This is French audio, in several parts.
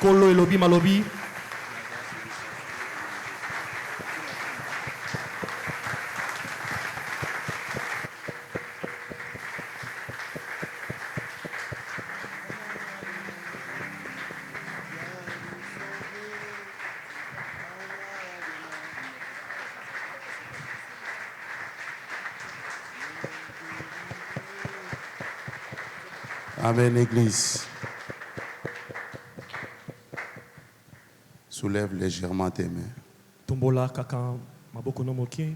Kolo elobi malobi. Amen, Église. Soulève légèrement tes mains. Tombola kaka maboko no mokie.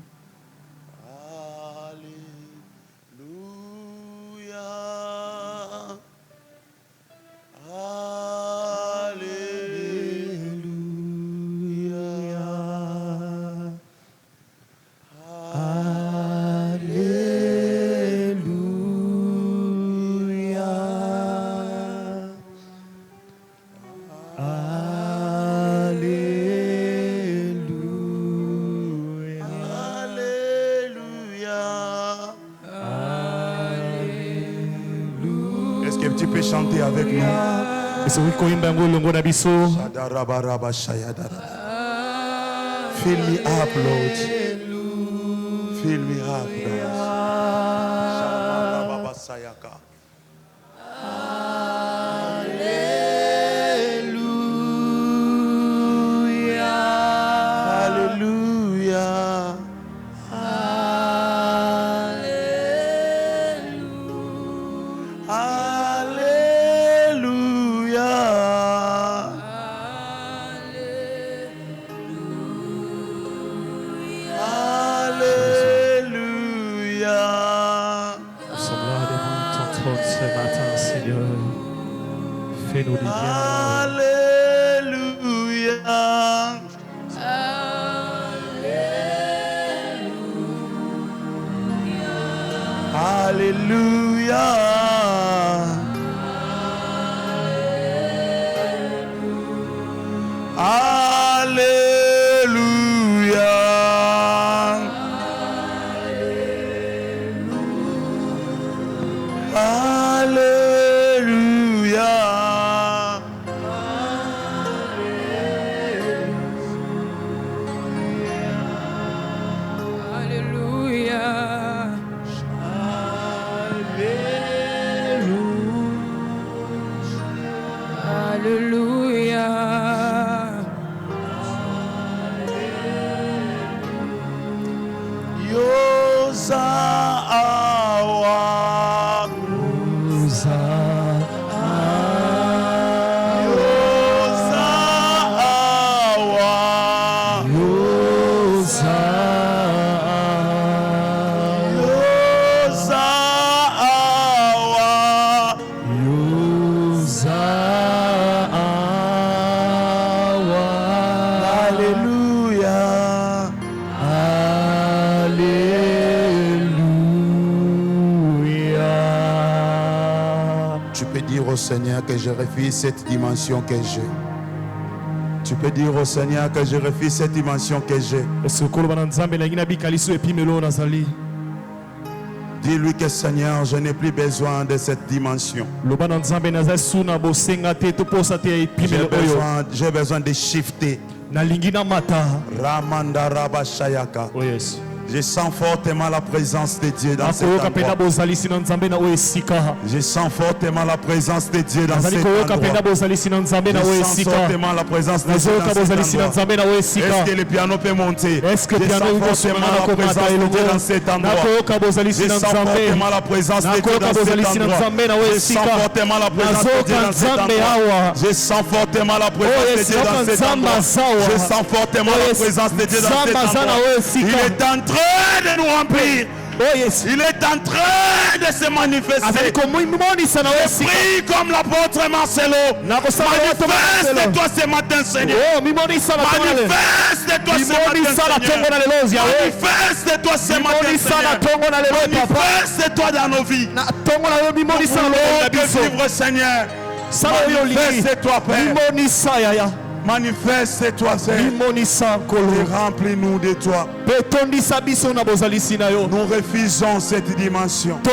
Est-ce que tu peux chanter avec nous? Fill me up, Lord. Fill me up, Lord. Ce matin, Seigneur, fais-nous du bien. Alléluia. Seigneur, que je refuse cette dimension que j'ai. Tu peux dire au Seigneur que je refuse cette dimension que j'ai. Dis-lui que Seigneur, je n'ai plus besoin de cette dimension. J'ai besoin de shifter. Ramanda Rabashayaka. Oh yes. Je sens fortement la présence de Dieu dans cet endroit. Je sens fortement la présence de Dieu dans cet endroit. Je sens fortement la présence de Dieu dans cet endroit. Est-ce que le piano peut monter? Je sens fortement la présence de Dieu dans cet endroit. Je sens fortement la présence de Dieu dans cet endroit. Je sens fortement la présence de Dieu dans cet endroit. Je sens fortement la présence de Dieu dans cet endroit. Je sens fortement la présence de Dieu dans cet endroit. Il est en train de nous remplir. Il est en train de se manifester. Je prie comme l'apôtre Marcelo. Manifeste-toi ce matin, Seigneur. Manifeste-toi ce matin, Seigneur. Manifeste-toi ce matin, Seigneur. Manifeste-toi dans nos vies. Nous voulons te vivre, Seigneur. Manifeste-toi, Père. Manifeste-toi, Seigneur. Et remplis-nous de toi. Nous refusons cette dimension. Nous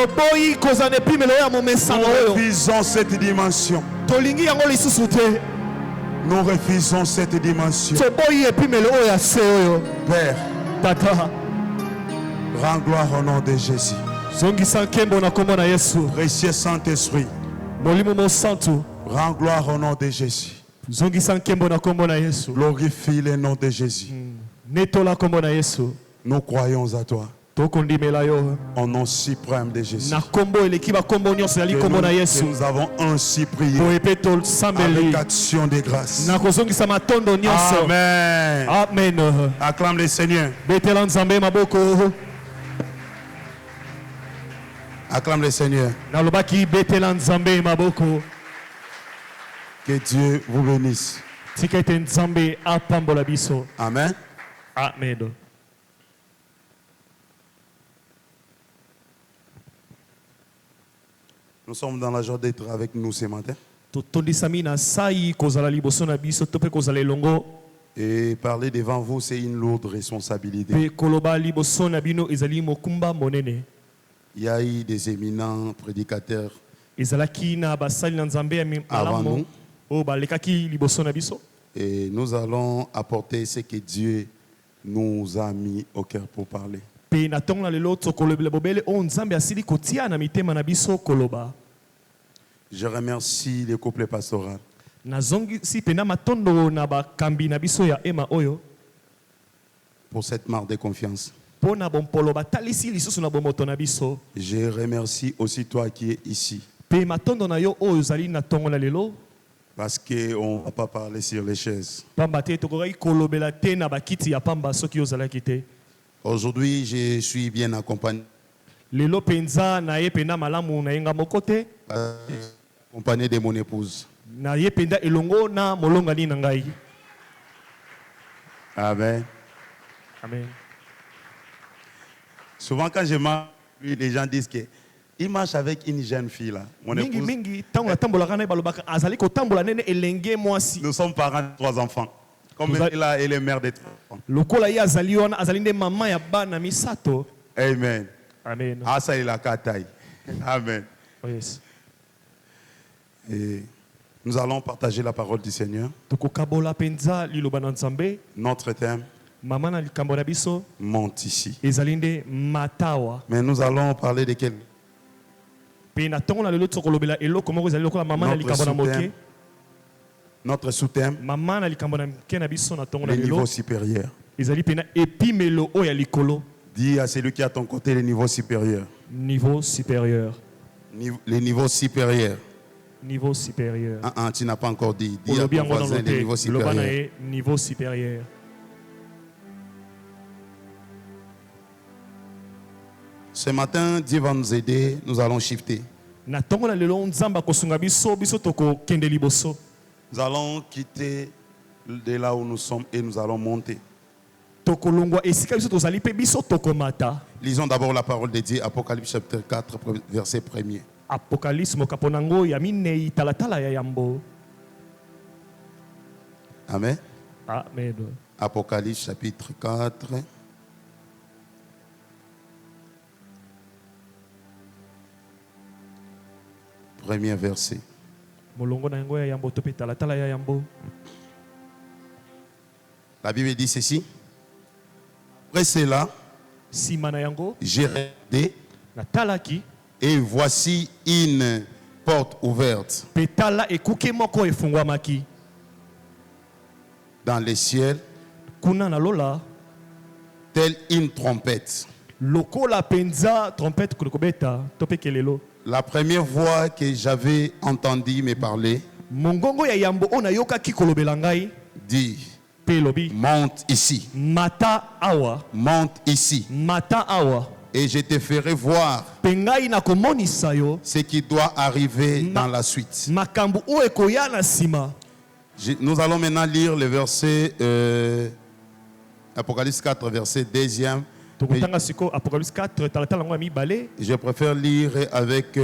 refusons cette dimension. Nous refusons cette dimension. Père, rends gloire au nom de Jésus. Précieux Saint-Esprit, rends gloire au nom de Jésus. Glorifie le nom de Jésus. Nous croyons à toi. Au nom suprême de Jésus. Que nous avons ainsi prié avec action de grâce. Amen. Amen. Acclame le Seigneur. Acclame le Seigneur. Que Dieu vous bénisse. Amen. Amen. Nous sommes dans la joie d'être avec nous ce matin. Et parler devant vous, c'est une lourde responsabilité. Il y a eu des éminents prédicateurs avant nous. Et nous allons apporter ce que Dieu nous a mis au cœur pour parler. Je remercie le couple pastoral pour cette marque de confiance. Je remercie aussi toi qui es ici. Parce qu'on ne va pas parler sur les chaises. Aujourd'hui, je suis bien accompagné. Accompagné de mon épouse. Amen. Amen. Souvent quand je marche, les gens disent qu'il marche avec une jeune fille là. Mon épouse. Nous sommes parents de 3 enfants. Comme elle est là, elle est mère de 3 enfants. Amen. Amen. Ah, ça est la cataille. Amen. Oh, yes. Et nous allons partager la parole du Seigneur. Notre thème monte ici. Mais nous allons parler de quel? Notre sous-thème, le niveau supérieur. Dis à celui qui est à ton côté le niveau supérieur. Niveau supérieur. Le niveau supérieur. Niveau supérieur. Tu n'as pas encore dit. Dis à ton voisin le niveau supérieur. Niveau supérieur. Ce matin, Dieu va nous aider. Nous allons shifter. Nous allons quitter de là où nous sommes et nous allons monter. Lisons d'abord la parole de Dieu, Apocalypse chapitre 4, verset 1er. Amen. Amen. Apocalypse chapitre 4. Premier verset. La Bible dit ceci. Après cela, j'ai regardé et voici une porte ouverte dans les ciels, telle une trompette. La première voix que j'avais entendue me parler dit: monte ici. Monte ici. Et je te ferai voir ce qui doit arriver dans la suite. Nous allons maintenant lire le verset Apocalypse 4, verset 2e. Je préfère lire avec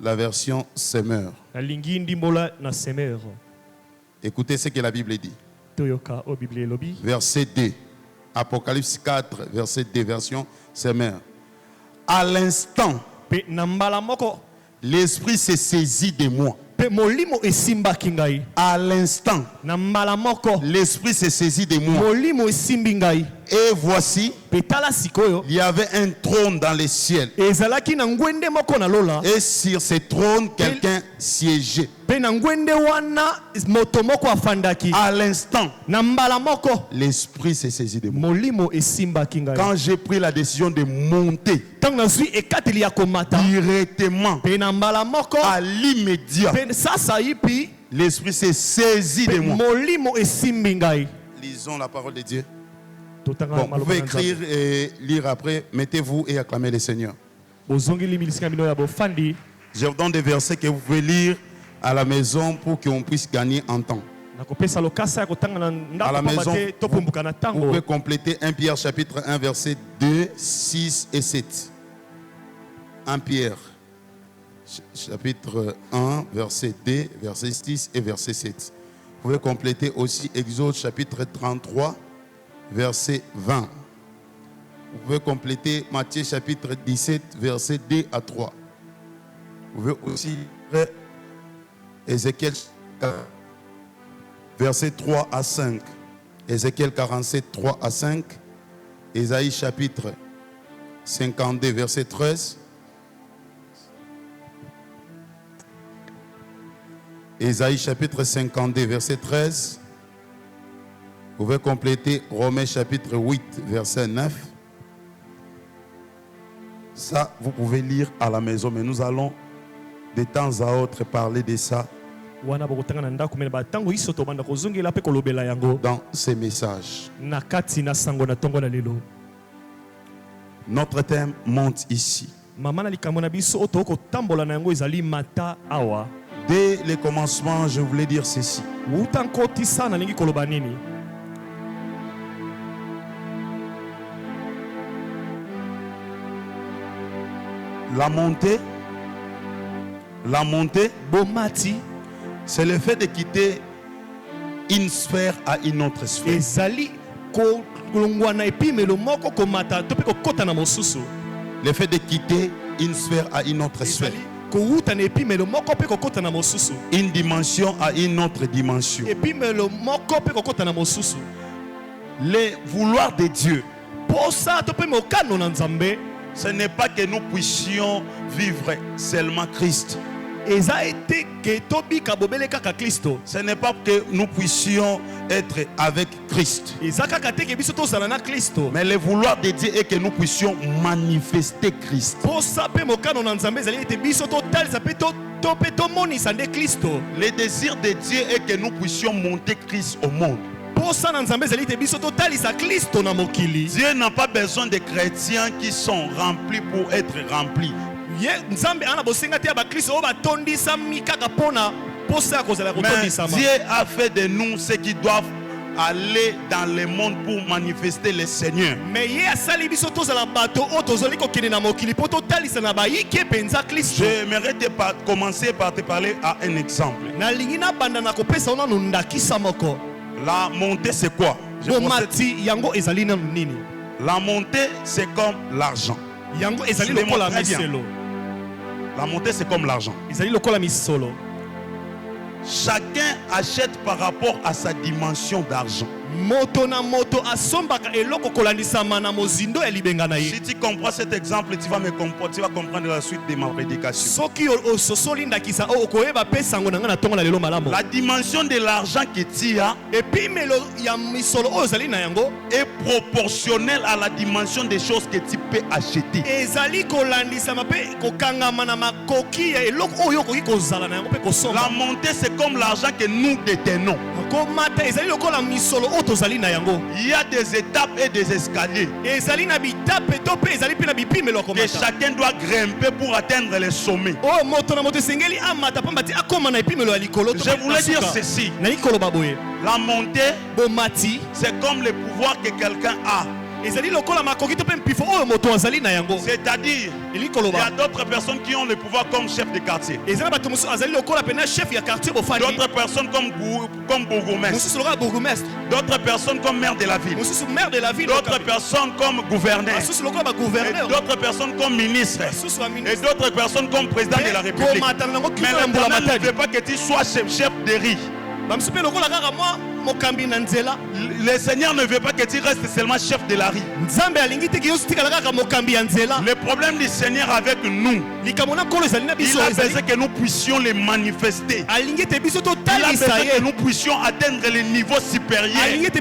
la version Semeur. Écoutez ce que la Bible dit. Verset 2. Apocalypse 4, verset 2, version Semeur. À l'instant, l'Esprit s'est saisi de moi. À l'instant, l'esprit s'est saisi de moi. Et voici, il y avait un trône dans les ciels. Et sur ce trône, quelqu'un siégeait. À l'instant, l'esprit s'est saisi de moi. Quand j'ai pris la décision de monter, directement, à l'immédiat, l'esprit s'est saisi de moi. Lisons la parole de Dieu. Bon, vous pouvez écrire et lire après. Mettez-vous et acclamez le Seigneur. Je vous donne des versets que vous pouvez lire à la maison pour qu'on puisse gagner en temps. À la maison, vous pouvez compléter 1 Pierre chapitre 1 verset 2, 6 et 7. 1 Pierre chapitre 1 verset 2, verset 6 et verset 7. Vous pouvez compléter aussi Exode chapitre 33 verset 20. Vous pouvez compléter Matthieu chapitre 17 verset 2 à 3. Vous pouvez aussi lire Ézéchiel verset 3 à 5. Ézéchiel 47 3 à 5. Ésaïe chapitre 52 verset 13. Ésaïe chapitre 52 verset 13. Vous pouvez compléter Romains chapitre 8 verset 9. Ça, vous pouvez lire à la maison, mais nous allons de temps à autre parler de ça dans ces messages. Notre thème monte ici. Dès le commencement, je voulais dire ceci. La montée, c'est le fait de quitter une sphère à une autre sphère. Le fait de quitter une sphère à une autre sphère. Une dimension à une autre dimension. Le vouloir de Dieu, ce n'est pas que nous puissions vivre seulement Christ. Ce n'est pas que nous puissions être avec Christ. Mais le vouloir de Dieu est que nous puissions manifester Christ. Le désir de Dieu est que nous puissions monter Christ au monde. Dieu n'a pas besoin de chrétiens qui sont remplis pour être remplis. Mais Dieu a fait de nous ceux qui doivent aller dans le monde pour manifester le Seigneur. J'aimerais commencer par te parler à un exemple. La montée, c'est quoi? La montée, c'est comme l'argent. La montée, c'est comme l'argent. Chacun achète par rapport à sa dimension d'argent. Si tu comprends cet exemple, tu vas comprendre la suite de ma prédication. La dimension de l'argent que tu as est proportionnelle à la dimension des choses que tu peux acheter. La montée, c'est comme l'argent que nous détenons. Il y a des étapes et des escaliers que chacun doit grimper pour atteindre les sommets. Je voulais dire ceci. La montée, c'est comme le pouvoir que quelqu'un a C'est-à-dire, il y a d'autres personnes qui ont le pouvoir comme chef de quartier. D'autres personnes comme bourgmestre. D'autres personnes comme maire de la ville. D'autres personnes comme gouverneur. Et d'autres personnes comme ministre. Et d'autres personnes comme président de la République. Mais l'Éternel ne veut pas que tu sois chef de riz. Le Seigneur ne veut pas que tu restes seulement chef de la riz. Le problème du Seigneur avec nous, il a besoin que nous puissions les manifester. Il a besoin que nous puissions atteindre les niveaux supérieurs. Les niveaux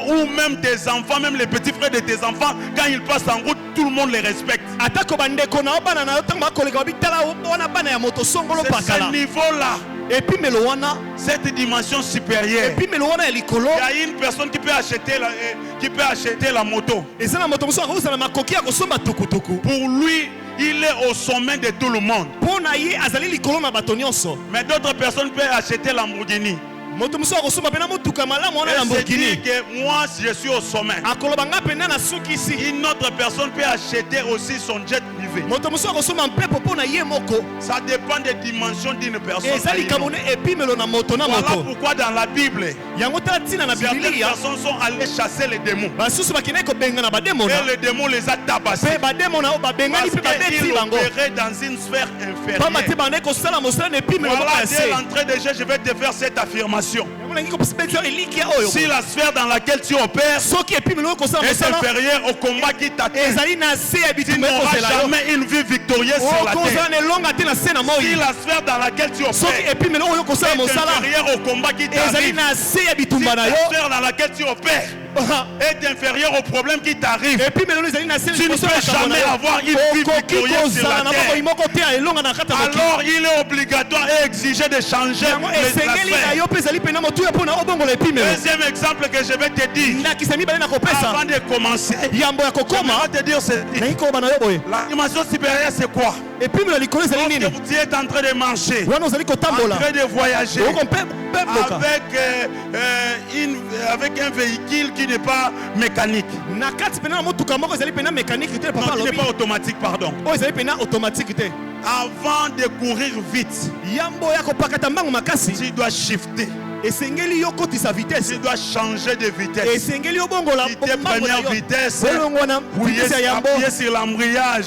où même tes enfants, même les petits frères de tes enfants, quand ils passent en route, tout le monde les respecte. C'est ce niveau-là. Cette dimension supérieure. Il y a une personne qui peut acheter la moto. Pour lui, il est au sommet de tout le monde. Mais d'autres personnes peuvent acheter la Lamborghini. Et se dit que moi je suis au sommet. Une autre personne peut acheter aussi son jet privé. Ça dépend des dimensions d'une personne. Voilà pourquoi dans la Bible, certaines personnes sont allées chasser les démons. Et les démons les a tabassés. Parce qu'ils opéraient dans une sphère inférieure. Voilà, dès l'entrée de jeu, je vais te faire cette affirmation. Si la sphère dans laquelle tu opères est inférieure au combat qui t'attend, tu n'auras jamais une vie victorieuse sur la terre. Si la sphère dans laquelle tu opères est inférieure au combat qui t'arrive, si la sphère dans laquelle tu opères est inférieur au problème qui t'arrive, tu ne peux jamais avoir une vie victorieuse sur la terre. Alors il est obligatoire et exigé de changer la sphère. Deuxième exemple que je vais te dire avant de commencer, je vais te dire la dimension supérieure c'est quoi? Lorsque vous êtes en train de marcher, en train de voyager avec un véhicule qui n'est pas mécanique, qui n'est pas automatique, pardon. Avant de courir vite, tu dois shifter. Tu dois changer de vitesse. Quitter première vitesse, appuyer sur l'embrayage,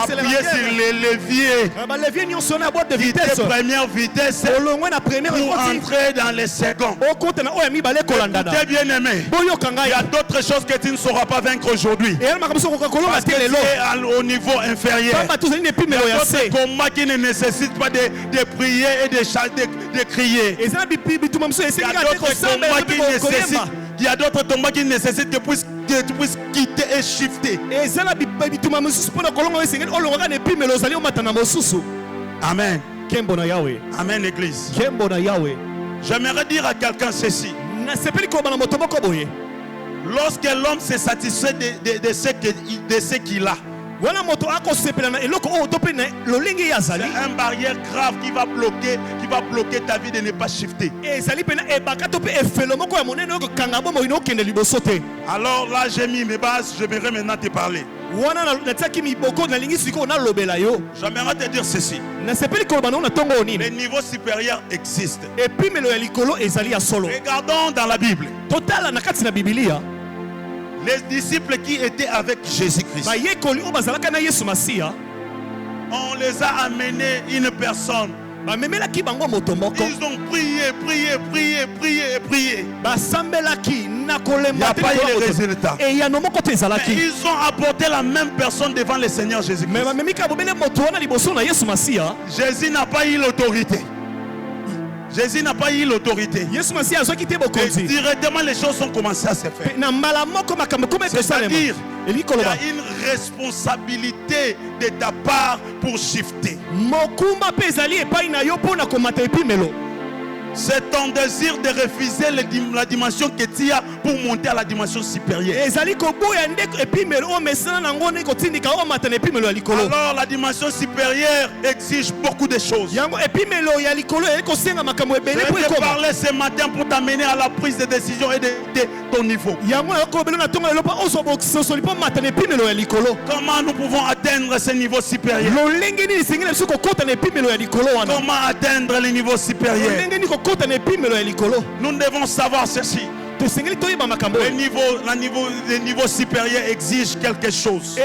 appuyer sur les leviers. Quitter première vitesse pour entrer dans les secondes. Écoutez bien aimé, il y a d'autres choses que tu ne sauras pas vaincre aujourd'hui. Parce que tu es au niveau inférieur. Il y a d'autres combats qui ne nécessitent pas de prier et de crier. Il y a d'autres combats qui nécessitent que tu puisses quitter et shifter. Amen. Amen, Église. J'aimerais dire à quelqu'un ceci. Lorsque l'homme se satisfait de ce qu'il a, c'est une barrière grave qui va bloquer ta vie de ne pas shifter. Alors là j'ai mis mes bases, j'aimerais maintenant te parler. J'aimerais te dire ceci. Les niveaux supérieurs existent. Regardons dans la Bible. Les disciples qui étaient avec Jésus-Christ, on les a amenés une personne. Ils ont prié. Il n'y a pas eu de résultat. Mais ils ont apporté la même personne devant le Seigneur Jésus-Christ. Jésus n'a pas eu l'autorité. Jésus n'a pas eu l'autorité. Et directement les choses ont commencé à se faire. C'est-à-dire, il y a une responsabilité de ta part pour shifter. C'est ton désir de refuser la dimension que tu as pour monter à la dimension supérieure. Alors la dimension supérieure exige beaucoup de choses. Je vais te parler ce matin pour t'amener à la prise de décision et de ton niveau. Comment nous pouvons atteindre ce niveau supérieur? Comment atteindre le niveau supérieur? Nous devons savoir ceci. Le niveau supérieur exige quelque chose.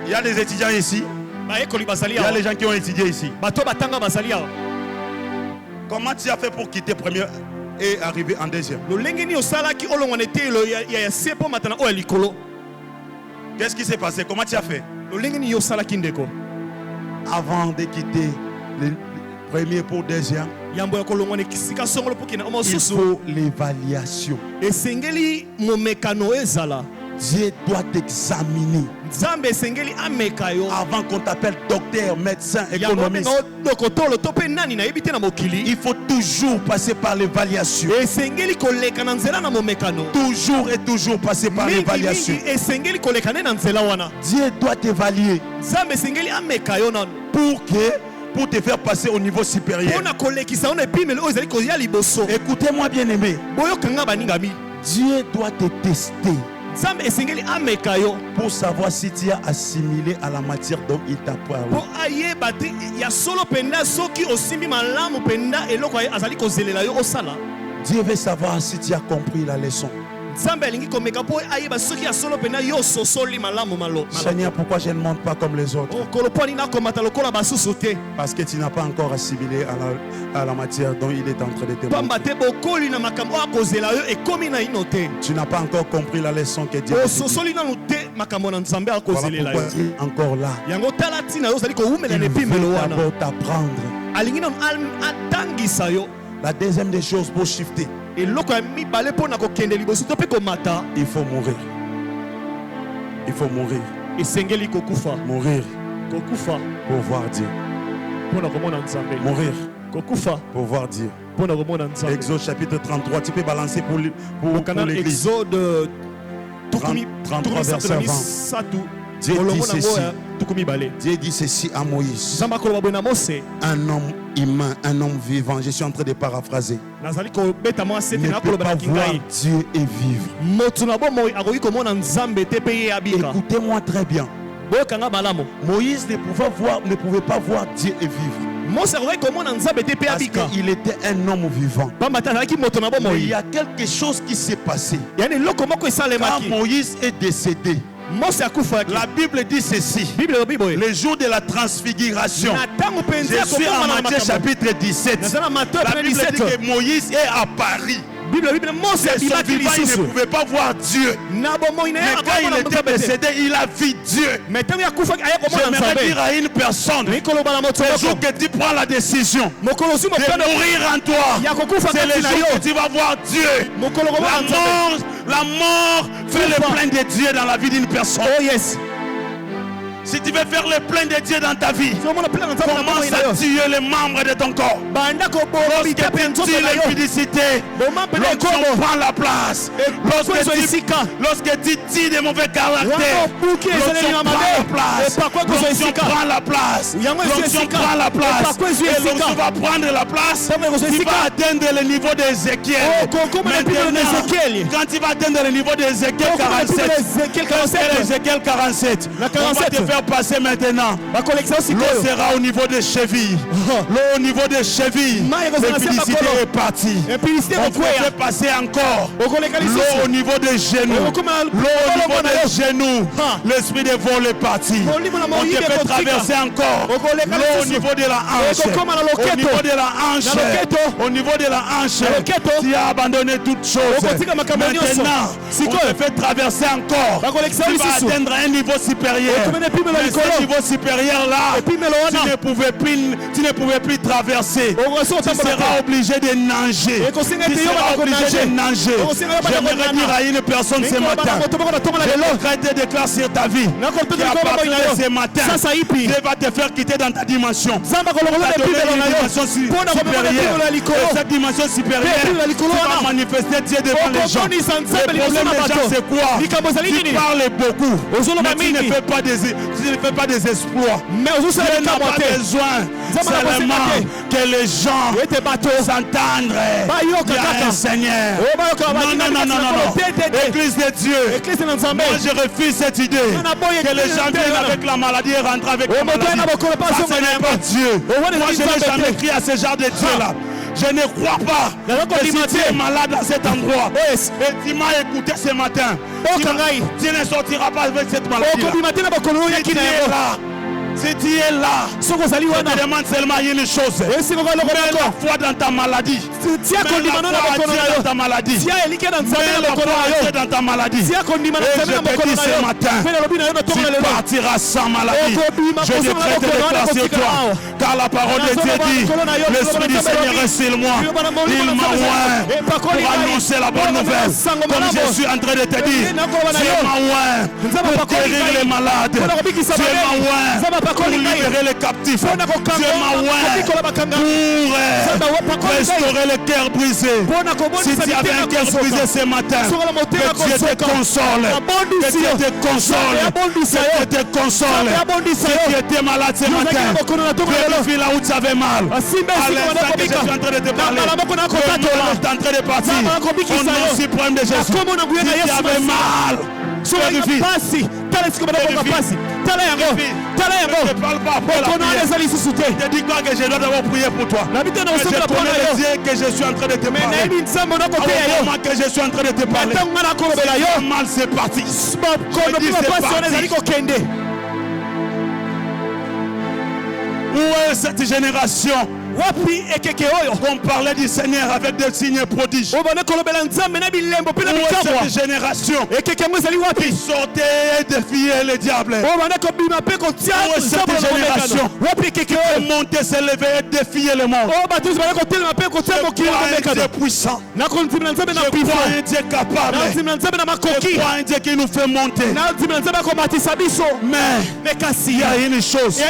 Il y a des étudiants ici. Il y a les gens qui ont étudié ici. Comment tu as fait pour quitter première et arriver en deuxième? Qu'est-ce qui s'est passé? Comment tu as fait? Avant de quitter le premier pour deuxième, il faut l'évaluation. Dieu doit t'examiner avant qu'on t'appelle docteur, médecin, économiste. Il faut toujours passer par l'évaluation. Toujours et toujours passer par l'évaluation. Dieu doit t'évaluer pour te faire passer au niveau supérieur. Écoutez-moi bien aimé. Dieu doit te tester pour savoir si tu as assimilé à la matière dont il t'a parlé. Dieu veut savoir si tu as compris la leçon. Seigneur, pourquoi je ne monte pas comme les autres? Parce que tu n'as pas encore assimilé à la matière dont il est en train de te montrer. Tu n'as pas encore compris la leçon que Dieu a dit. Voilà pourquoi il est encore là. Il veut d'abord t'apprendre. La deuxième des choses pour shifter, il faut mourir. Il faut mourir. Mourir pour voir Dieu. Mourir pour voir Dieu. Exode chapitre 33, tu peux balancer pour l'église. 33 verset 20. Dieu dit ceci à Moïse. Un homme humain, un homme vivant. Je suis en train de paraphraser. Ne peut pas voir Dieu et vivre. Écoutez-moi très bien. Moïse ne pouvait pas voir Dieu et vivre. Parce qu'il était un homme vivant. Mais il y a quelque chose qui s'est passé. Quand Moïse est décédé, la Bible dit ceci. Le jour de la transfiguration, je suis en Matthieu chapitre 17. La Bible dit que Moïse est à Paris. De son vivant, il ne pouvait pas voir Dieu. Mais quand il était décédé, il a vu Dieu. J'aimerais dire à une personne, le jour que tu prends la décision de mourir en toi, c'est le jour que tu vas voir Dieu. La mort fait le plein de Dieu dans la vie d'une personne. Oh yes. Si tu veux faire le plein de Dieu dans ta vie, commence à tuer les membres de ton corps. Lorsque tu tues l'impudicité, l'onction prend la place. Lorsque tu tues des mauvais caractères, l'onction prend la place. L'onction prend la place. Et l'onction va prendre la place. Tu vas atteindre le niveau d'Ézéchiel. Quand tu vas atteindre le niveau d'Ézéchiel 47, on va te faire passer maintenant. L'eau sera au niveau des chevilles. L'eau au niveau des chevilles. L'impudicité est partie. On peut faire passer encore. L'eau au niveau des genoux. L'eau au niveau des genoux. L'esprit de vol est parti. On te fait traverser encore. L'eau au niveau de la hanche. Au niveau de la hanche. Au niveau de la hanche. Tu as abandonné toutes choses. Maintenant, on te fait traverser encore. Tu vas atteindre un niveau supérieur. Mais ce niveau supérieur là, tu ne pouvais plus traverser. Tu seras obligé de nager. Tu seras obligé de nager. J'aimerais dire à une personne ce matin, je déclare sur ta vie qu'à partir de ce matin, Dieu va te faire quitter dans ta dimension. Tu vas donner une dimension supérieure. Et cette dimension supérieure, tu vas manifester Dieu devant les gens. Le problème des gens, c'est quoi? Tu parles beaucoup, mais tu ne fais pas des exploits. Dieu n'a pas besoin seulement que les gens s'entendent. Il y a un Seigneur. Non. Église de Dieu. Moi, je refuse cette idée que les gens viennent avec la maladie et rentrent avec la maladie. Ça, ce n'est pas Dieu. Moi, je n'ai jamais cru à ce genre de Dieu-là. Je ne crois pas que si tu es malade à cet endroit et tu m'as écouté ce matin, tu ne sortiras pas avec cette maladie. Si tu es là, je te demande seulement une chose. Mets la foi dans ta maladie. Mets la foi dans ta maladie. Mets la foi dans ta maladie. Et je te dis ce matin, tu partiras sans maladie. Je décrète des déclare sur toi. Car la parole de Dieu dit, l'Esprit du Seigneur est sur moi. Il m'a oint pour annoncer la bonne nouvelle. Comme je suis en train de te dire, Dieu m'a oint pour guérir les malades. Dieu m'a oint pour libérer les captifs. Dieu m'a oint pour restaurer les cœurs brisés. Si tu avais un cœur brisé ce matin, que Dieu te console. Que Dieu te console. Que Dieu te console. Si tu étais malade ce matin, vérifie là où tu avais mal. À l'instant que je suis en train de te parler, le mal est en train de partir. Au nom suprême de Jésus. Si tu avais mal, vérifie. Je ne parle pas après la prière. Je dis quoi que je dois d'abord prier pour toi. Mais je connais le Dieu que je suis en train de te parler. Au moment que je suis en train de te parler, le mal c'est parti. Je dis c'est parti. Où est cette génération qu'on parlait du Seigneur avec des signes et prodiges? Où est cette génération qui sortait et défiait le diable? Où est cette génération qui montait, s'élever et défier le monde? Je crois un Dieu puissant. Je crois un Dieu capable. Je crois un Dieu qui nous fait monter. Mais il y a une chose.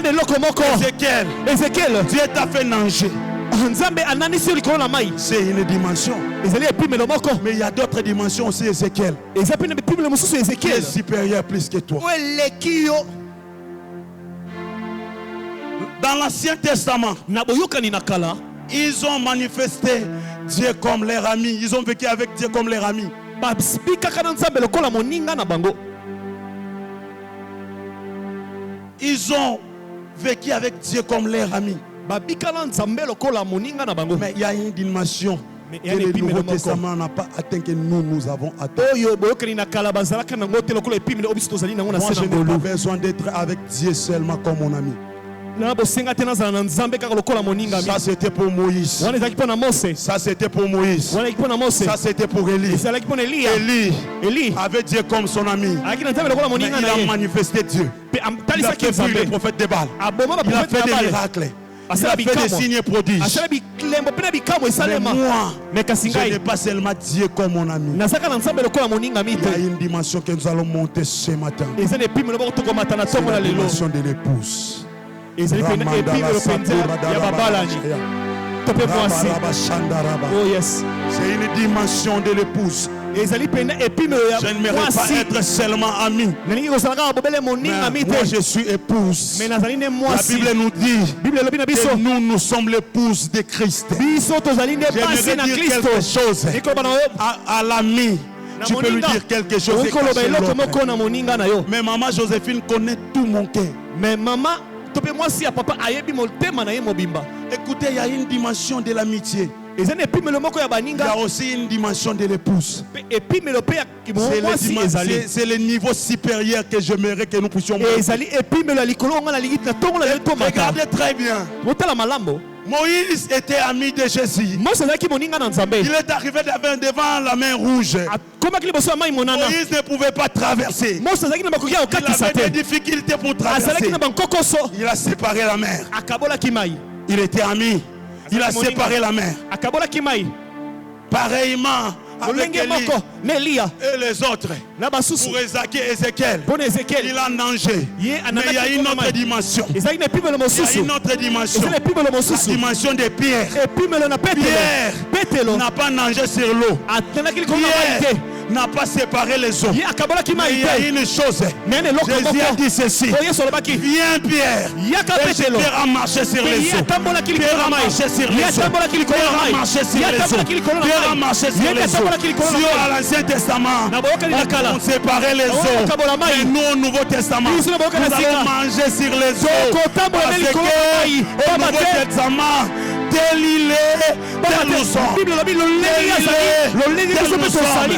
Ézéchiel, Dieu t'a fait nager. C'est une dimension. Mais il y a d'autres dimensions aussi, Ézéchiel. Il est supérieur plus que toi. Dans l'Ancien Testament, ils ont manifesté Dieu comme leur ami. Ils ont vécu avec Dieu comme leur ami. Ils ont vécu avec Dieu comme leur ami. Mais il y a une dimension que le Nouveau Testament n'a pas atteint, que nous avons atteint. Moi, je n'ai pas besoin d'être avec Dieu seulement comme mon ami. Ça c'était pour Moïse. Ça c'était pour Moïse. Ça c'était pour Élie. Élie avait Dieu comme son ami. Mais il a manifesté Dieu. Il a fait fuir le prophète de Baal. Il a fait des miracles. Il a fait des signes et prodiges. Mais moi, je n'ai pas seulement Dieu comme mon ami. Il y a une dimension que nous allons monter ce matin. C'est la dimension de l'épouse. Oh yes. C'est une dimension de l'épouse. Je n'aimerais pas être seulement ami. Mais moi je suis épouse. La Bible nous dit que nous sommes l'épouse de Christ. J'aimerais dire quelque chose à l'ami. Tu peux lui dire quelque chose. Mais maman Joséphine connaît tout mon cœur. Mais maman, écoutez, il y a une dimension de l'amitié. Il y a aussi une dimension de l'épouse. C'est le niveau supérieur que j'aimerais que nous puissions voir. Regardez très bien. Moïse était ami de Jésus. Il est arrivé devant la mer rouge. Moïse ne pouvait pas traverser. Il avait des difficultés pour traverser. Il a séparé la mer. Il était ami. Il a séparé la mer. Pareillement avec Élie et les autres. Pour Ézéchiel, il a nagé. Mais il y a une autre dimension. Il y a une autre dimension. La dimension de Pierre. Pierre n'a pas nagé sur l'eau. Pierre n'a pas séparé les eaux. Mais il y a une chose. Jésus a dit ceci. Viens Pierre. Et Pierre a marché sur les eaux. Pierre a marché sur les eaux. Pierre a marché sur les eaux. Pierre a marché sur les eaux. Dieu à l'Ancien Testament, on séparait les eaux. Et nous au Nouveau Testament, nous allons manger sur les eaux. Parce que au Nouveau Testament, tel il est, tel nous sommes. Tel il est, tel nous sommes.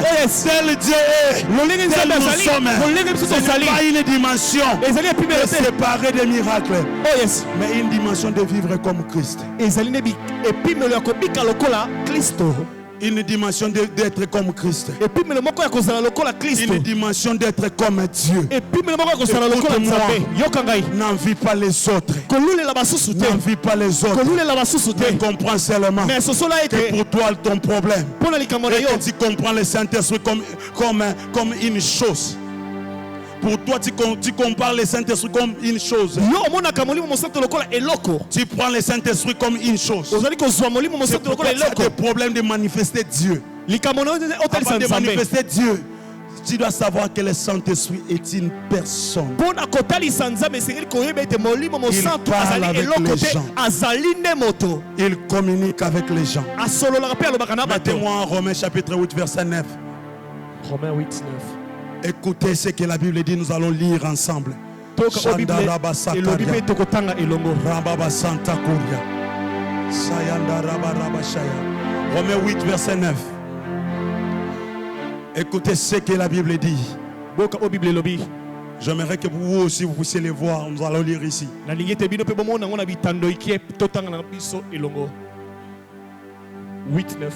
Tel Dieu est, tel nous sommes. Ce n'est pas une dimension de séparer des miracles, mais une dimension de vivre comme Christ. Une dimension d'être comme Christ. Une dimension d'être comme Dieu. N'envie pas les autres. N'envie pas les autres. Tu comprends seulement que pour toi ton problème. Et que tu comprends le Saint-Esprit comme une chose. Pour toi, tu compares le Saint-Esprit comme une chose. Tu prends le Saint-Esprit comme une chose. C'est pourquoi tu as des problèmes de manifester Dieu. Avant de manifester Dieu, tu dois savoir que le Saint-Esprit est une personne. Il parle avec les gens. Il communique avec les gens. Mettez-moi en Romains chapitre 8 verset 9. Romains 8, 9. Écoutez ce que la Bible dit, nous allons lire ensemble. Romains 8 verset 9. Écoutez ce que la Bible dit. J'aimerais que vous aussi vous puissiez les voir. Nous allons lire ici. 8, 9.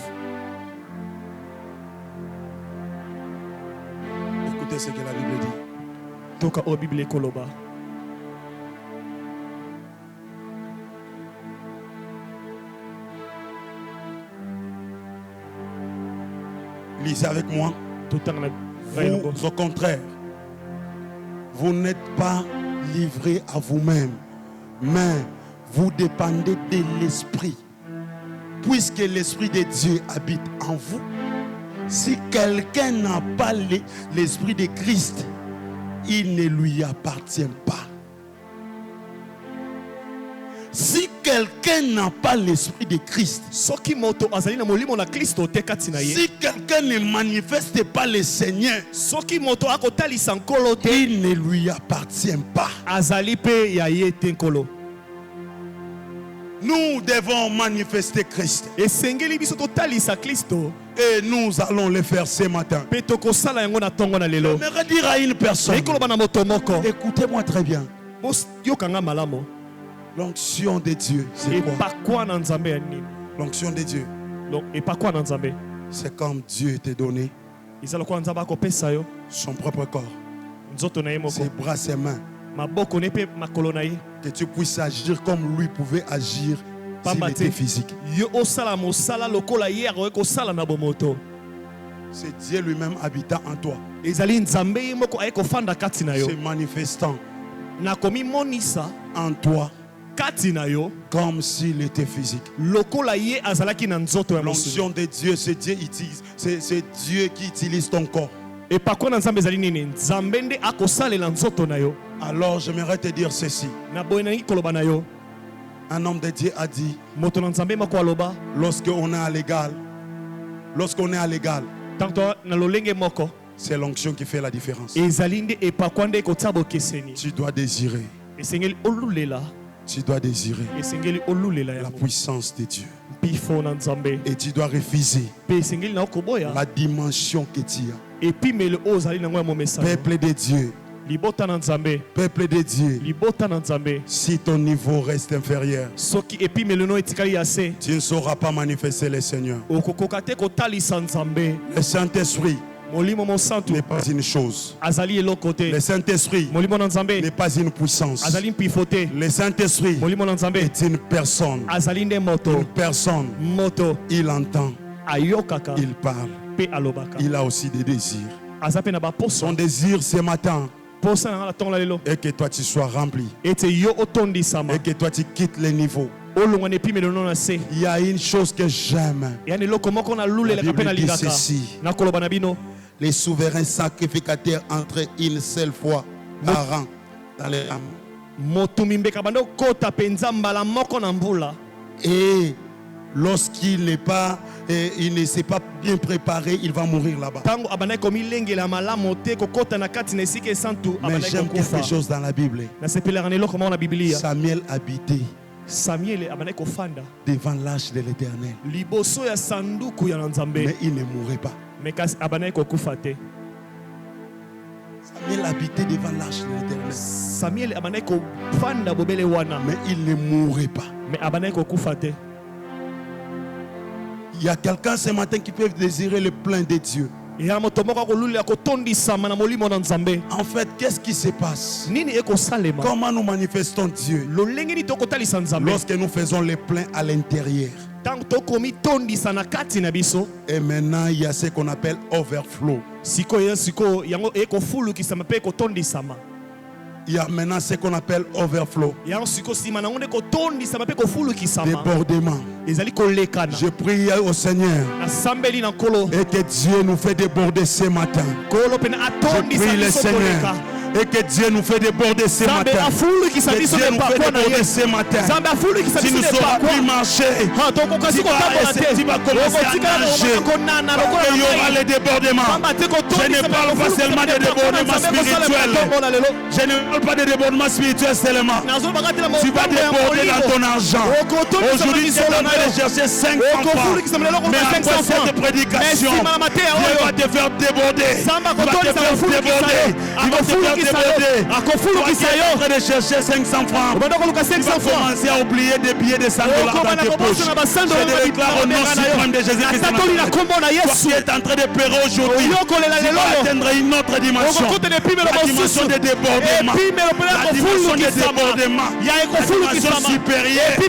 Écoutez ce que la Bible dit. Lisez avec moi. Vous, au contraire, vous n'êtes pas livrés à vous-même, mais vous dépendez de l'Esprit. Puisque l'Esprit de Dieu habite en vous, si quelqu'un n'a pas l'Esprit de Christ, il ne lui appartient pas. Si quelqu'un n'a pas l'Esprit de Christ, si quelqu'un ne manifeste pas le Seigneur, il ne lui appartient pas. Nous devons manifester Christ. Et nous allons le faire ce matin. J'aimerais dire à une personne, écoutez-moi très bien. L'onction de Dieu, c'est quoi? L'onction de Dieu, c'est comme Dieu t'a donné son propre corps, ses bras, ses mains, que tu puisses agir comme lui pouvait agir s'il était physique. C'est Dieu lui-même habitant en toi, se manifestant en toi comme s'il était physique. L'onction de Dieu, c'est Dieu qui utilise ton corps. Alors j'aimerais te dire ceci. Un homme de Dieu a dit, lorsqu'on est à l'égal, c'est l'onction qui fait la différence. Tu dois désirer. Tu dois désirer la puissance de Dieu. Et tu dois refuser la dimension que tu as. Peuple de Dieu. Peuple de Dieu, si ton niveau reste inférieur, tu ne sauras pas manifester le Seigneur. Le Saint-Esprit n'est pas une chose. Le Saint-Esprit n'est pas une puissance. Le Saint-Esprit est une personne. Une personne. Il entend. Il parle. Il a aussi des désirs. Son désir ce matin et que toi tu sois rempli et que toi tu quittes les niveaux. Il y a une chose que j'aime. La Bible dit ceci: les souverains sacrificateurs entraient une seule fois par an dans les rames. Et lorsqu'il n'est pas, il ne s'est pas bien préparé, il va mourir là-bas. Mais j'aime quelque chose dans la Bible. Samuel habitait devant l'arche de l'Éternel. Mais il ne mourrait pas. Samuel habitait devant l'arche de l'Éternel. Mais il ne mourrait pas. Il y a quelqu'un ce matin qui peut désirer le plein de Dieu. En fait, qu'est-ce qui se passe? Comment nous manifestons Dieu? Lorsque nous faisons le plein à l'intérieur. Et maintenant, il y a ce qu'on appelle overflow. Il y a maintenant ce qu'on appelle overflow. Débordement. Je prie au Seigneur et que Dieu nous fait déborder ce matin. Je prie le Seigneur et que Dieu nous fait déborder ce matin. Que Dieu nous fait déborder ce matin. Si nous saurons plus marcher, tu vas commencer à nager. Il y aura les débordements. Je ne parle pas seulement de débordements spirituels. Je ne parle pas de débordements spirituels seulement. Tu vas déborder dans ton argent. Aujourd'hui, tu es en train de chercher 5 enfants. Mais après cette prédication, Dieu va te faire déborder. Il va te faire déborder. Il va te faire déborder. Tu es en train de chercher 500 francs. Tu vas commencer à oublier des billets de 100 $ dans tes poches. Je déclare au nom suprême de Jésus-Christ. Toi qui es en train de périr aujourd'hui, tu vas atteindre une autre dimension. La dimension de débordement. La dimension de débordement. La dimension supérieure. La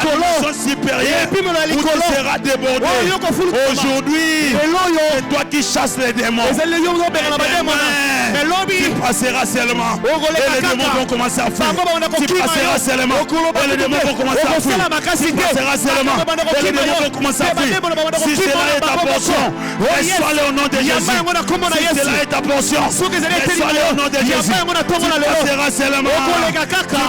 dimension supérieure où tu seras débordé. Aujourd'hui, c'est toi qui chasses les démons. Tu passeras seulement. Et les démons vont commencer à fuir. Tu passeras seulement. Et les démons vont commencer à fuir. Tu passeras seulement. Et les démons vont commencer à fuir. Si cela est ta portion, reçois-le au nom de Jésus. Si cela est ta portion, reçois-le au nom de Jésus. Tu passeras seulement. Tu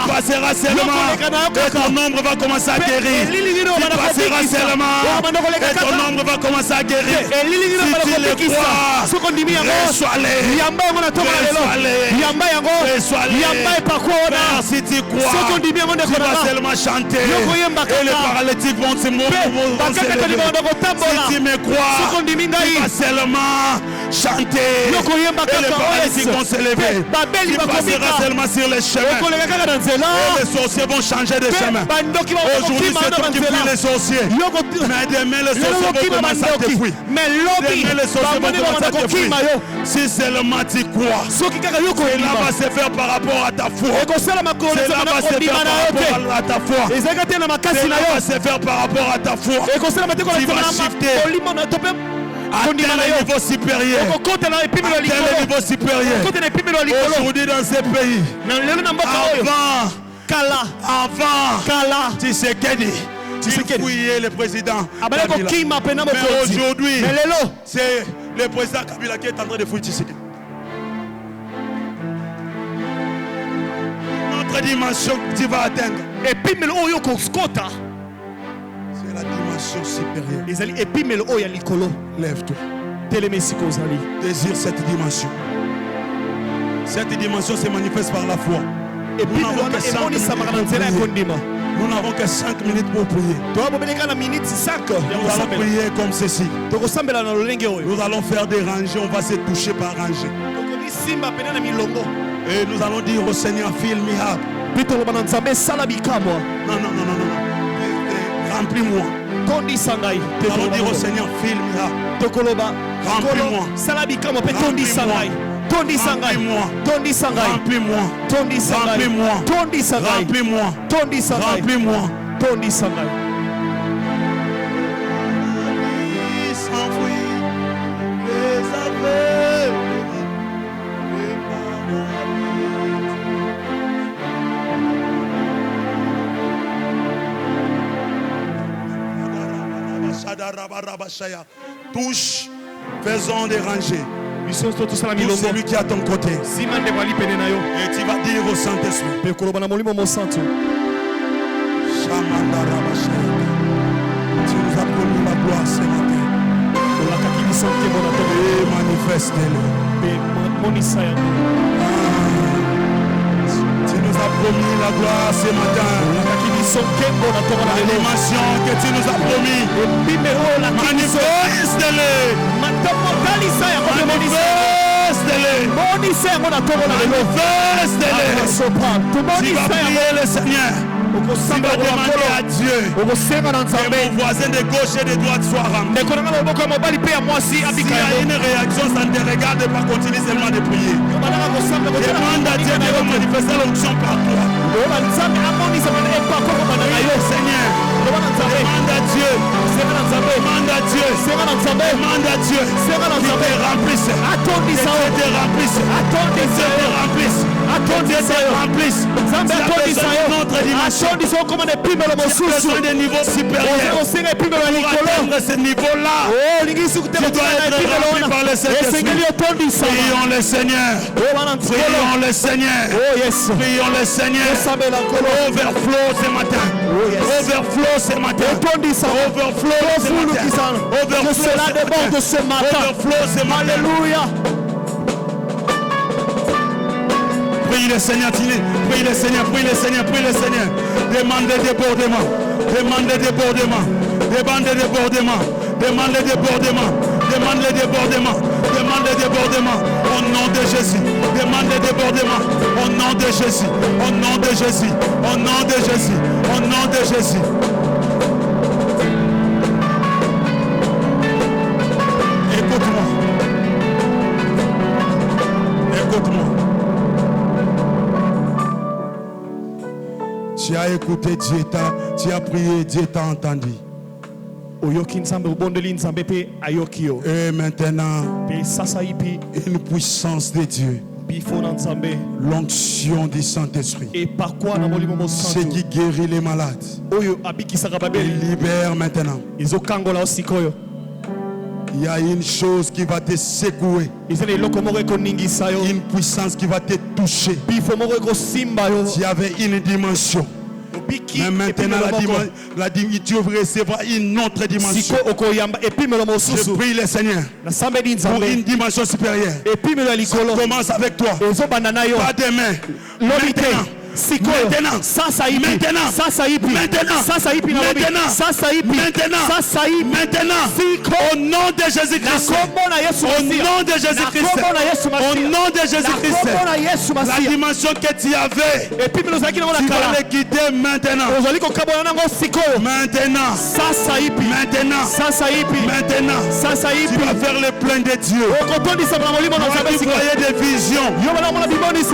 passeras seulement. Et ton nombre va commencer à guérir. Tu passeras seulement. Et ton nombre va commencer à guérir. Si tu le crois, reçois-le. Si tu crois, tu vas seulement chanter et les paralytiques vont se lever. Si tu me crois, tu vas seulement chanter et les paralytiques vont se lever. Tu passeras seulement sur les chemins et les sorciers vont changer de chemin. Aujourd'hui c'est toi qui fuis les sorciers, mais demain les sorciers vont commencer à te fuir. Demain les sorciers vont commencer à te fuir. Si seulement tu crois, cela va se faire par rapport à ta foi. Cela va se faire par rapport à ta foi. Cela va se faire par rapport à ta foi. Tu vas shifter. Atteindre le niveau supérieur. Atteindre le niveau supérieur. Aujourd'hui dans ce pays. Avant Tshisekedi, il fouillait le président Kabila. Mais aujourd'hui, c'est le président Kabila qui est en train de fouiller Tshisekedi. Notre dimension que tu vas atteindre, c'est la dimension supérieure. Lève-toi. Désire cette dimension. Cette dimension se manifeste par la foi. Nous n'avons que 5 minutes pour prier. Nous allons prier comme ceci. Nous allons faire des rangées. On va se toucher par rangée. Et nous allons dire au Seigneur, fill me up. Non. Remplis-moi. Allons dire au Seigneur, filme-la. Remplis-moi. Remplis-moi. Remplis-moi. Remplis-moi. Remplis-moi. Remplis-moi. Touche, faisons des rangées. Touche celui qui est à ton côté. Et tu vas dire au Saint-Esprit. Tu nous as promis la gloire ce matin. Et manifeste-le. Tu nous as promis la gloire ce matin. L'animation que tu nous as promis. Manifeste-le. Manifeste-le. Tu vas prier le Seigneur. Tu vas demander à Dieu que mon voisin de gauche et de droite soit rempli. S'il y a une réaction, ça ne te regarde pas, continue seulement de prier. Demande à Dieu de manifester l'onction par toi. Seigneur, demande à Dieu. Demande à Dieu. Demande à Dieu. Qu'il te remplisse. Que Dieu te remplisse. Que Dieu te remplisse. Que Dieu te remplisse. Tu as besoin d'une autre dimension. Tu as besoin d'un niveau supérieur. Pour atteindre ce niveau-là, tu dois être rempli par le Saint-Esprit. Prions le Seigneur. Prions le Seigneur. Prions le Seigneur. Overflow ce matin. Overflow ce matin. Overflow ce matin. Que cela déborde ce matin. Alléluia. Prie le Seigneur, prie le Seigneur, prie le Seigneur, prie le Seigneur. Demande des débordements, demande des débordements, demande des débordements, demande des débordements, demande des débordements, demande des débordements. Au nom de Jésus, demande des débordements. Au nom de Jésus, au nom de Jésus, au nom de Jésus, au nom de Jésus. Écoute-moi. Écoute-moi. Tu as écouté Dieu, tu as prié, Dieu t'a entendu. Et maintenant, une puissance de Dieu, l'onction du Saint-Esprit, ce qui guérit les malades, il libère maintenant. Il y a une chose qui va te secouer, une puissance qui va te toucher. Tu avais une dimension, mais maintenant tu recevras une autre dimension. Je prie le Seigneur pour une dimension supérieure. Ça commence avec toi. Pas demain. Maintenant. Maintenant, au nom de Jésus-Christ, au nom de Jésus-Christ, au nom de Jésus-Christ, la dimension que tu avais, tu vas le quitter maintenant. Maintenant, tu vas faire le plein de Dieu. Tu voyais des visions,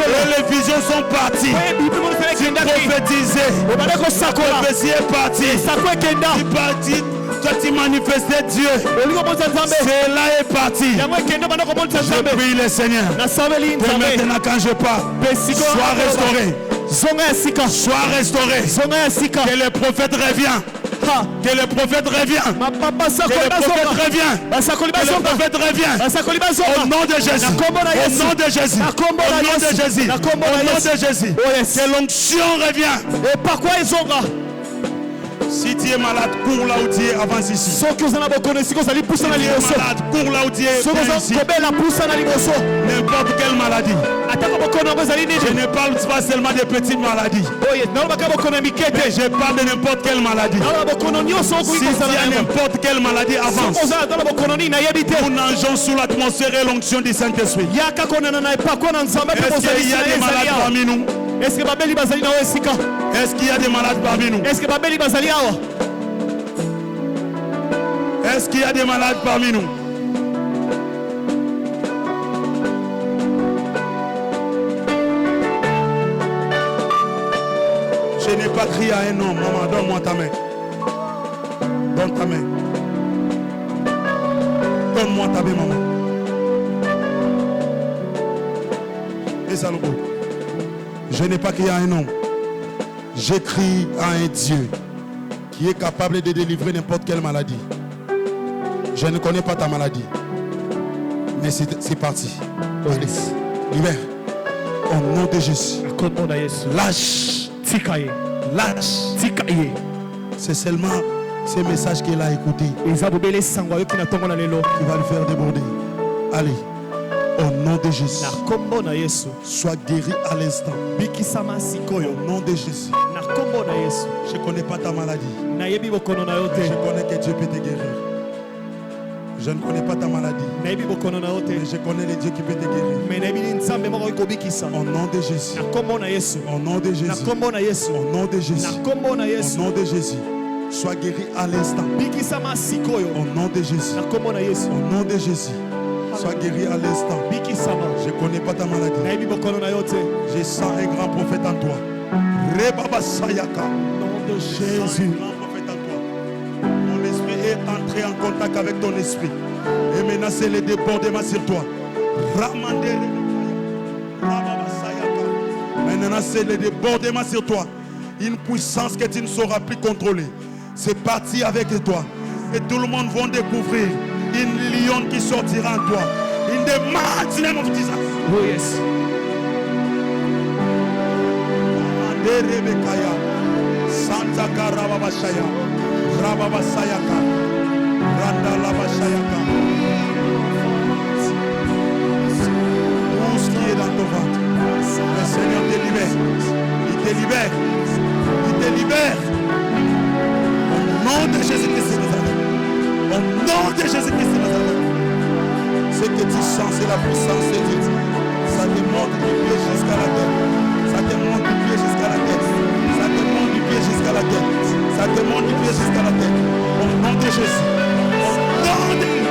et les visions sont parties. Tu prophétisais, la prophétie est partie. Toi tu manifestais Dieu, cela est parti. Je prie le Seigneur que maintenant quand je pars, sois restauré. Sois restauré. Que le prophète revient. Que le prophète revient. Que le prophète revient. Que le prophète revient. Au nom de Jésus. Au nom de Jésus. Au nom de Jésus. Au nom de Jésus. Que l'onction revient. Et par quoi ils ont? Si tu es malade, cours là où tu es, avance ici. Si tu es malade, cours là où tu es, viens ici. N'importe quelle maladie. Je ne parle pas seulement de petites maladies. Mais je parle de n'importe quelle maladie. Si tu as n'importe quelle maladie, avance. Nous nageons sous l'atmosphère et l'onction du Saint-Esprit. Est-ce qu'il y a des malades parmi nous? Est-ce qu'il y a des malades parmi nous? Est-ce qu'il y a des malades parmi nous? Je n'ai pas crié à un homme. Maman, donne-moi ta main. Donne ta main. Donne-moi ta main, maman. Et ça, je n'ai pas crié à un homme. J'écris à un Dieu qui est capable de délivrer n'importe quelle maladie. Je ne connais pas ta maladie. Mais c'est parti. Allez, libère. Au nom de Jésus. Lâche. Lâche. C'est seulement ces messages qu'il a écoutés qui va le faire déborder. Allez. Au nom de Jésus. Sois guéri à l'instant. Au nom de Jésus. Je ne connais pas ta maladie. Je connais que Dieu peut te guérir. Je ne connais pas ta maladie. Mais je connais le Dieu qui peut te guérir. Au nom de Jésus. Au nom de Jésus. Au nom de Jésus. Au nom de Jésus. Sois guéri à l'instant. Au nom de Jésus. Au nom de Jésus. Sois guéri à l'instant. Je ne connais pas ta maladie. Je sens un grand prophète en toi. Rebaba Sayaka. Nom de Jésus. Mon esprit est entré en contact avec ton esprit. Et maintenant c'est le débordement sur toi. Maintenant c'est le débordement sur toi. Une puissance que tu ne sauras plus contrôler. C'est parti avec toi. Et tout le monde va découvrir une lionne qui sortira en toi. In the mighty name of Jesus. Oh yes. Santa Karabashaya. Rababasayaka. Randa Labashayaka. Tout ce qui est dans ton ventre. Le Seigneur te libère. Il te libère. Il te libère. Au nom de Jésus-Christ de Nazareth. Au nom de Jésus-Christ de Nazareth. Ce que tu sens, c'est la puissance de Dieu. Ça te monte du pied jusqu'à la tête. Ça te monte du pied jusqu'à la tête. Ça te monte du pied jusqu'à la tête. Ça te monte du pied jusqu'à la tête. Au nom de Jésus. Au nom de Jésus.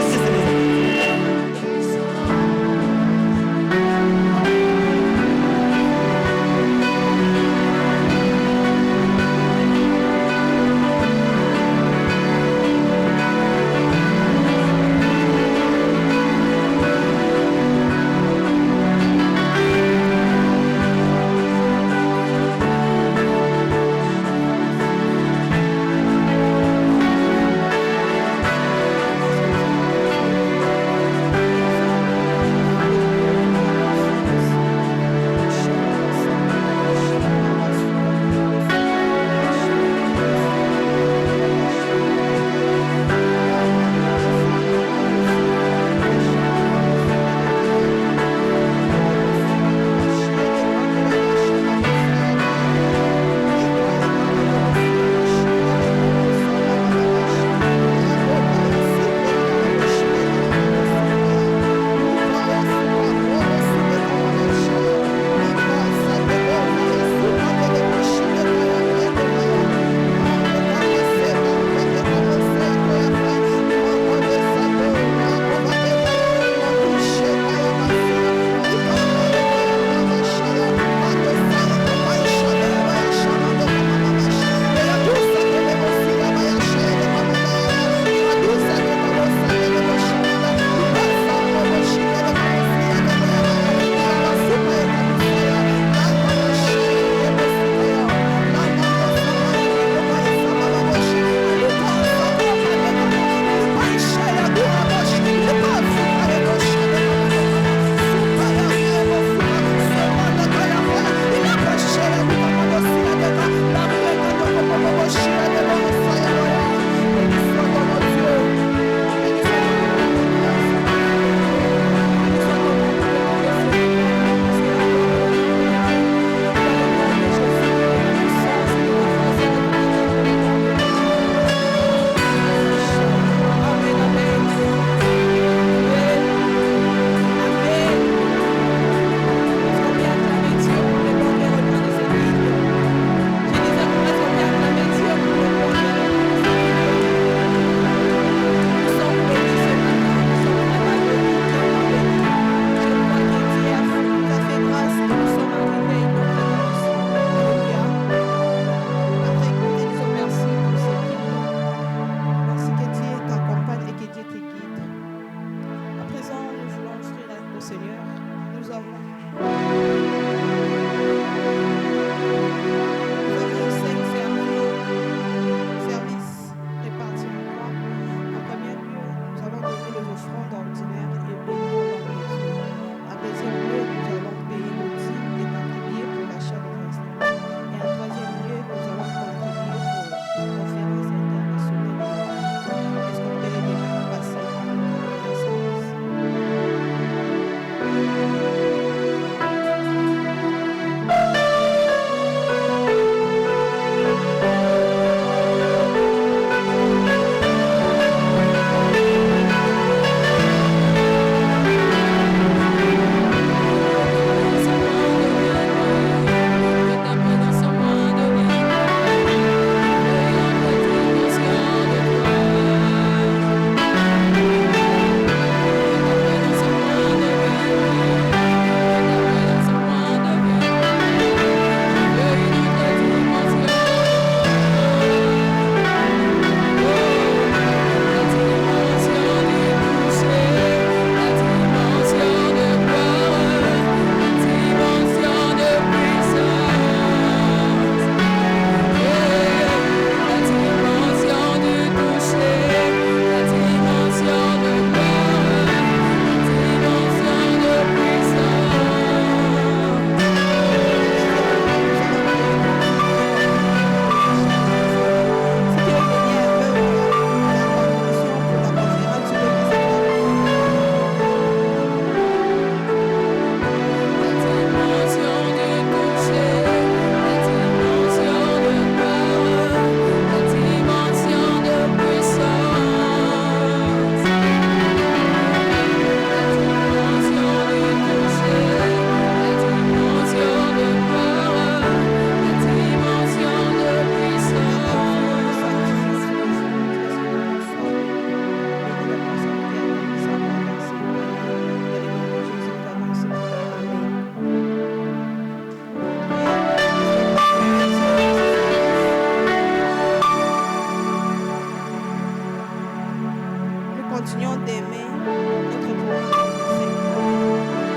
continuons d'aimer notre programme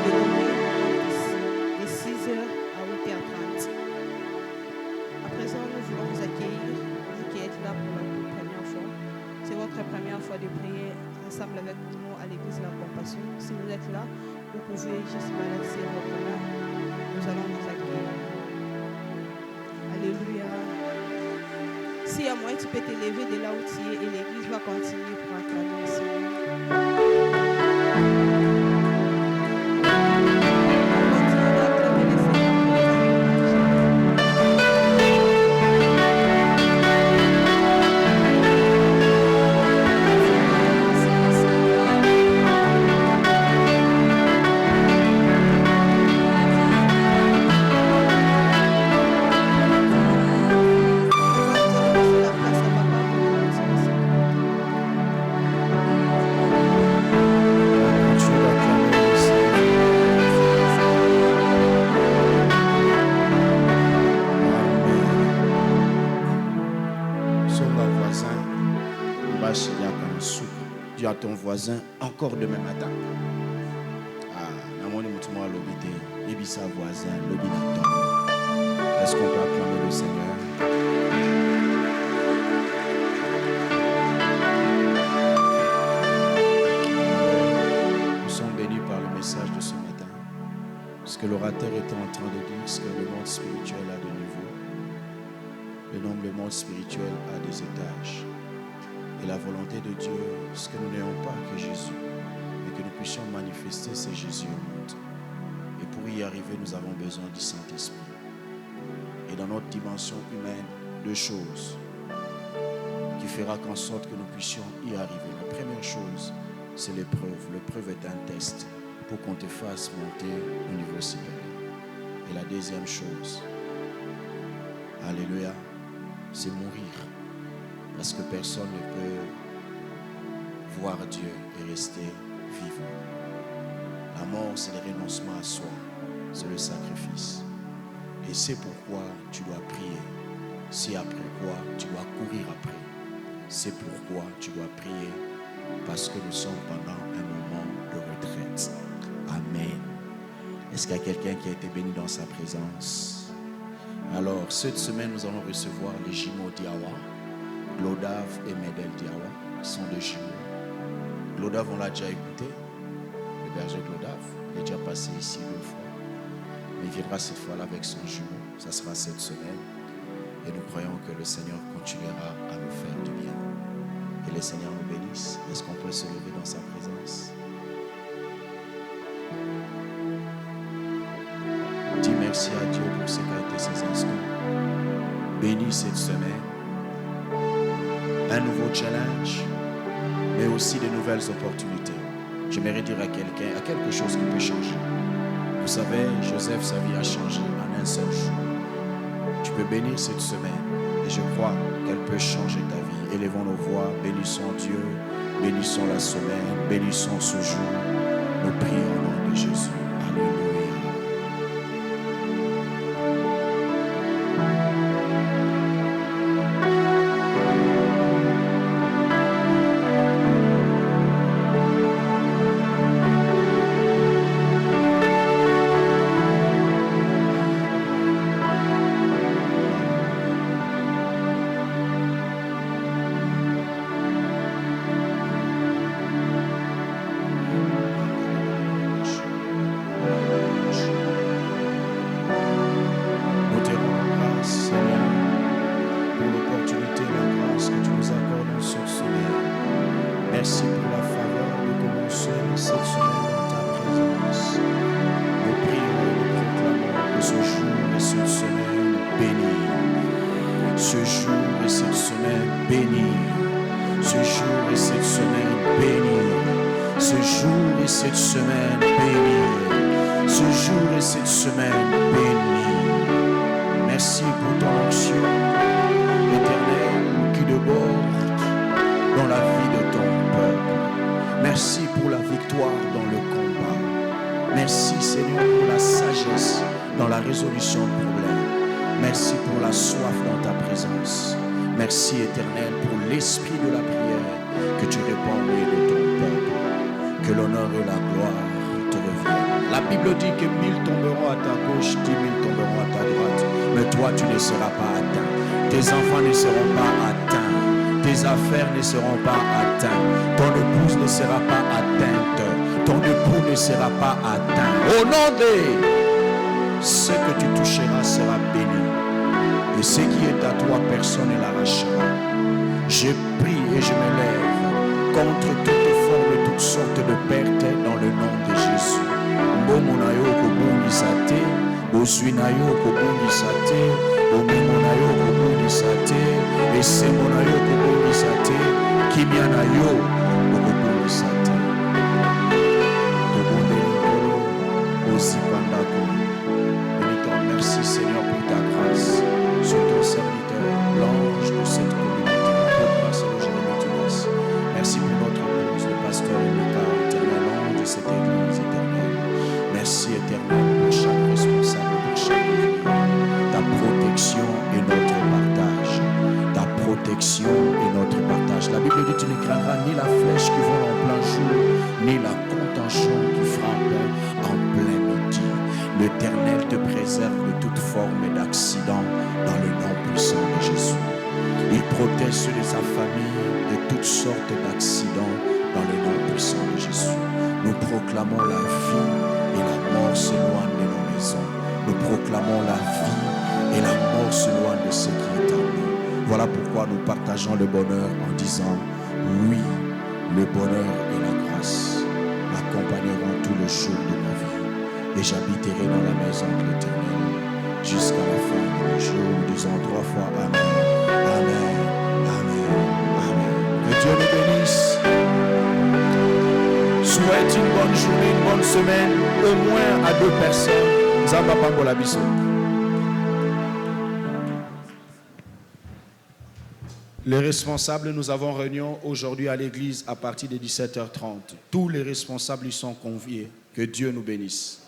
de de 6h à 8h30. À présent, nous voulons vous accueillir, vous qui êtes là pour la première fois. C'est votre première fois de prier ensemble avec nous à l'église La Compassion. Si vous êtes là, vous pouvez juste balancer votre main. Nous allons vous accueillir. Alléluia. Si à moyen, tu peux te lever de là où tu es et l'église va continuer pour acclamer le Seigneur. Dis à ton voisin encore demain matin. Sa voisin, est-ce qu'on peut acclamer le Seigneur? Nous sommes bénis par le message de ce matin. Ce que l'orateur était en train de dire, ce que le monde spirituel a de niveau. Le monde spirituel a des étages. Et la volonté de Dieu, ce que nous n'ayons pas que Jésus, mais que nous puissions manifester, c'est Jésus au monde. Et pour y arriver, nous avons besoin du Saint-Esprit. Et dans notre dimension humaine, deux choses qui fera qu'en sorte que nous puissions y arriver. La première chose, c'est l'épreuve. L'épreuve est un test pour qu'on te fasse monter au niveau supérieur. Et la deuxième chose, alléluia, c'est mourir. Parce que personne ne peut voir Dieu et rester vivant. La mort, c'est le renoncement à soi. C'est le sacrifice. Et c'est pourquoi tu dois prier. C'est après quoi tu dois courir après. C'est pourquoi tu dois prier. Parce que nous sommes pendant un moment de retraite. Amen. Est-ce qu'il y a quelqu'un qui a été béni dans sa présence? Alors, cette semaine, nous allons recevoir les jumeaux d'Iawa. Glodav et Medel Diawa sont des jumeaux. Glodav, on l'a déjà écouté. Le berger Glodav, il est déjà passé ici 2 fois. Mais il viendra cette fois-là avec son jumeau. Ça sera cette semaine. Et nous croyons que le Seigneur continuera à nous faire du bien. Que le Seigneur nous bénisse. Est-ce qu'on peut se lever dans sa présence? Dis merci à Dieu pour ce qu'a été ces instants. Bénis cette semaine. Un nouveau challenge, mais aussi de nouvelles opportunités. J'aimerais dire à quelqu'un, à quelque chose qui peut changer. Vous savez, Joseph, sa vie a changé en un seul jour. Tu peux bénir cette semaine et je crois qu'elle peut changer ta vie. Élevons nos voix, bénissons Dieu, bénissons la semaine, bénissons ce jour. Nous prions au nom de Jésus. Alléluia. Résolution de problèmes. Merci pour la soif dans ta présence. Merci éternel pour l'esprit de la prière que tu répands au milieu de ton peuple. Que l'honneur et la gloire te reviennent. La Bible dit que 1000 tomberont à ta gauche, 10 000 tomberont à ta droite, mais toi tu ne seras pas atteint. Tes enfants ne seront pas atteints. Tes affaires ne seront pas atteintes. Ton épouse ne sera pas atteinte. Ton époux ne sera pas atteint. Au nom de ce que tu toucheras sera béni. Et ce qui est à toi, personne ne l'arrachera. Je prie et je me lève contre toute forme et toutes sortes de pertes dans le nom de Jésus. Momonayo kobungisate, osuinayo kobungisate, omemonayo kobungisate, esemonayo kobungisate, kimianayo kobungisate. Tobondelikolo, osipandako. Merci Seigneur pour ta grâce sur ton serviteur, l'ange de cette communauté. Merci pour notre épouse, le pasteur Emeka, éternel ange de cette église éternelle. Merci éternel pour chaque responsable, pour chaque ouvrier. Ta protection et notre partage. Ta protection et notre partage. La Bible dit tu ne craindras ni la flèche qui vole en plein jour, ni la contention qui frappe en plein midi. L'Éternel te préserve de toute forme d'accident dans le nom puissant de Jésus. Il protège ceux de sa famille de toutes sortes d'accidents dans le nom puissant de Jésus. Nous proclamons la vie et la mort s'éloignent de nos maisons. Nous proclamons la vie et la mort s'éloignent de ce qui est en nous. Voilà pourquoi nous partageons le bonheur en disant oui, le bonheur et la grâce m'accompagneront tout le jour de ma vie. Et j'habiterai dans la maison de l'Éternel jusqu'à la fin de nos jours. Nous disons 3 fois Amen, Amen, Amen, Amen. Que Dieu nous bénisse. Souhaite une bonne journée, une bonne semaine, au moins à 2 personnes. Zamba Pambola Biso. Les responsables, nous avons réunion aujourd'hui à l'église à partir de 17h30. Tous les responsables y sont conviés. Que Dieu nous bénisse.